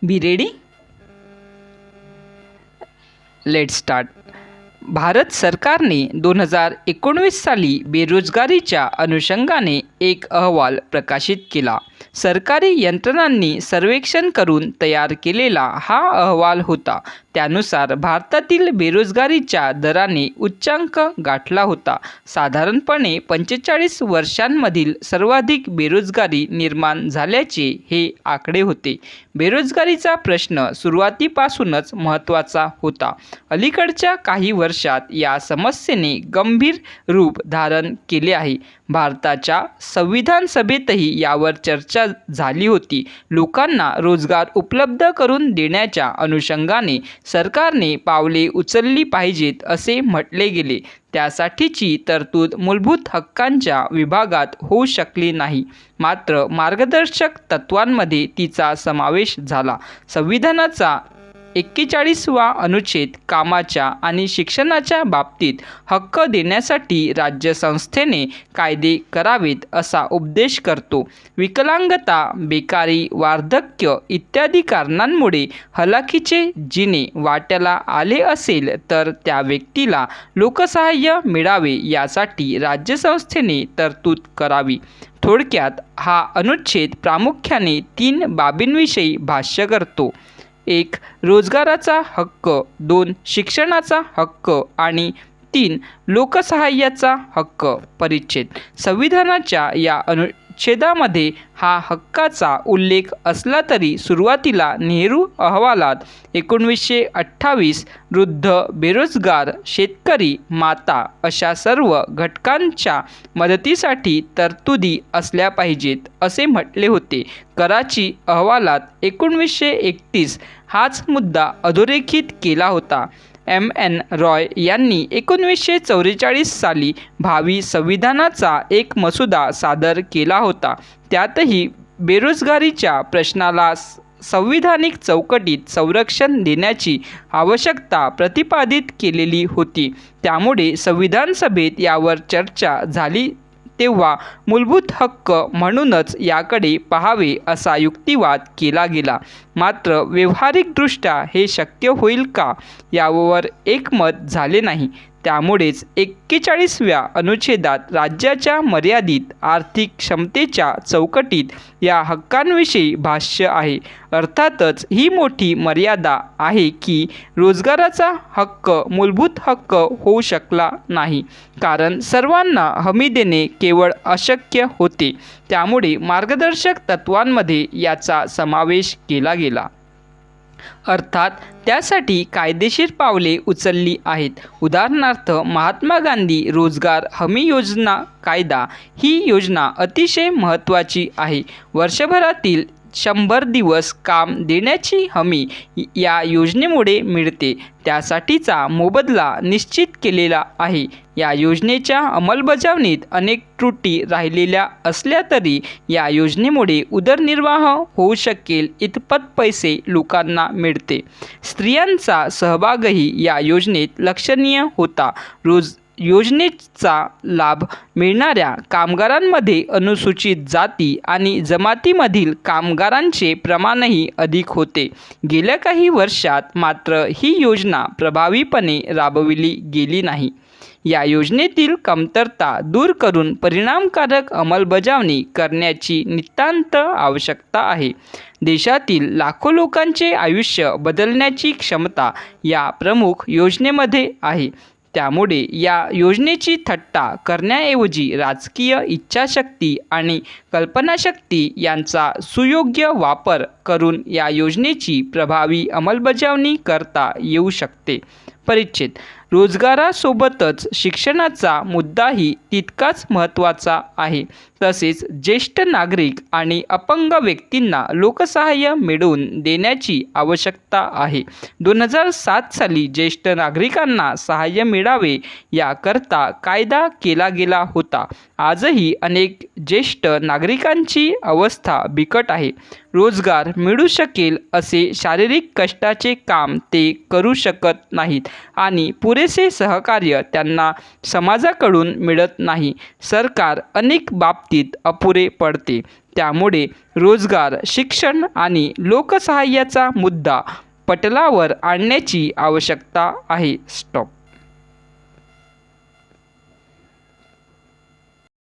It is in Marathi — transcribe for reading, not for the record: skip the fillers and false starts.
Be ready. Let's start. Bharat सरकारने 2019 साली बेरोजगारीच्या अनुषंगाने एक अहवाल प्रकाशित केला. सरकारी यंत्रणांनी सर्वेक्षण करून तयार केलेला हा अहवाल होता. त्यानुसार भारतातील बेरोजगारीच्या दराने उच्चांक गाठला होता. साधारणपणे 45 वर्षांमधील सर्वाधिक बेरोजगारी निर्माण झाल्याचे हे आकडे होते. बेरोजगारीचा प्रश्न सुरुवातीपासूनच महत्त्वाचा होता. अलीकडच्या काही वर्षात या समस्येने गंभीर रूप धारण केले आहे. भारताच्या संविधान सभेतही यावर चर्चा झाली होती. लोकांना रोजगार उपलब्ध करून देण्याच्या अनुषंगाने सरकारने पावले उचलली पाहिजेत असे म्हटले गेले. त्यासाठीची तरतूद मूलभूत हक्कांच्या विभागात होऊ शकली नाही, मात्र मार्गदर्शक तत्त्वांमध्ये तिचा समावेश झाला. संविधानाचा 41वा अनुच्छेद कामाच्या आणि शिक्षणाच्या बाबतीत हक्क देण्यासाठी राज्यसंस्थेने कायदे करावेत असा उपदेश करतो. विकलांगता, बेकारी, वार्धक्य इत्यादी कारणांमुळे हलाखीचे जिणे वाट्याला आले असेल तर त्या व्यक्तीला लोकसहाय्य मिळावे यासाठी राज्यसंस्थेने तरतूद करावी. थोडक्यात हा अनुच्छेद प्रामुख्याने 3 बाबींविषयी भाष्य करतो. 1. रोजगाराचा हक्क, 2. शिक्षणाचा हक्क आणि 3. लोकसहाय्याचा हक्क. परिच्छेद. संविधानाच्या या अनुच्छेदामध्ये हा हक्काचा उल्लेख असला तरी सुरुवातीला नेहरू अहवालात 1928 वृद्ध, बेरोजगार, शेतकरी, माता अशा सर्व घटकांच्या मदतीसाठी तरतुदी असल्या पाहिजेत असे म्हटले होते. कराची अहवालात 1931 हाच मुद्दा अधोरेखित केला होता. M.N. रॉय यांनी 1944 साली भावी संविधानाचा एक मसुदा सादर केला होता. त्यातही बेरोजगारीच्या प्रश्नाला संविधानिक चौकटीत संरक्षण देण्याची आवश्यकता प्रतिपादित केलेली होती. त्यामुळे संविधान सभेत यावर चर्चा झाली तेव्हा मूलभूत हक्क म्हणूनच याकडे पाहावे असा युक्तिवाद केला गेला. मात्र व्यावहारिकदृष्ट्या हे शक्य होईल का यावर एकमत झाले नाही. त्यामुळेच 41व्या अनुच्छेदात राज्याच्या मर्यादित आर्थिक क्षमतेच्या चौकटीत या हक्कांविषयी भाष्य आहे. अर्थातच ही मोठी मर्यादा आहे की रोजगाराचा हक्क मूलभूत हक्क होऊ शकला नाही, कारण सर्वांना हमी देणे केवळ अशक्य होते. त्यामुळे मार्गदर्शक तत्त्वांमध्ये याचा समावेश केला गेला. अर्थात त्यासाठी कायदेशीर पावले उचलली आहेत. उदाहरणार्थ, महात्मा गांधी रोजगार हमी योजना कायदा ही योजना अतिशय महत्त्वाची आहे. वर्षभरातील 100 दिवस काम देण्याची हमी या योजनेमुळे मिळते. त्यासाठीचा मोबदला निश्चित केलेला आहे. या योजनेच्या अंमलबजावणीत अनेक त्रुटी राहिलेल्या असल्या तरी या योजनेमुळे उदरनिर्वाह होऊ शकेल इतपत पैसे लोकांना मिळते. स्त्रियांचा सहभागही या योजनेत लक्षणीय होता. योजनेचा लाभ मिळणाऱ्या कामगारांमध्ये अनुसूचित जाती आणि जमातीमधील कामगारांचे प्रमाणही अधिक होते. गेल्या काही वर्षात मात्र ही योजना प्रभावीपणे राबविली गेली नाही. या योजनेतील कमतरता दूर करून परिणामकारक अंमलबजावणी करण्याची नितांत आवश्यकता आहे. देशातील लाखो लोकांचे आयुष्य बदलण्याची क्षमता या प्रमुख योजनेमध्ये आहे. त्यामुळे या योजनेची थट्टा करण्याऐवजी राजकीय इच्छाशक्ती आणि कल्पनाशक्ती यांचा सुयोग्य वापर करून या योजनेची प्रभावी अंमलबजावणी करता येऊ शकते. परिच्छेद. रोजगारासोबतच शिक्षणाचा मुद्दाही तितकाच महत्त्वाचा आहे. तसेच ज्येष्ठ नागरिक आणि अपंग व्यक्तींना लोकसहाय्य मिळवून देण्याची आवश्यकता आहे. 2007 साली ज्येष्ठ नागरिकांना सहाय्य मिळावे याकरता कायदा केला गेला होता. आजही अनेक ज्येष्ठ नागरिकांची अवस्था बिकट आहे. रोजगार मिळू शकेल असे शारीरिक कष्टाचे काम ते करू शकत नाहीत आणि पुरेसे सहकार्य त्यांना समाजाकडून मिळत नाही. सरकार अनेक बाबतीत अपुरे पडते. त्यामुळे रोजगार, शिक्षण आणि लोकसहाय्याचा मुद्दा पटलावर आणण्याची आवश्यकता आहे. स्टॉप.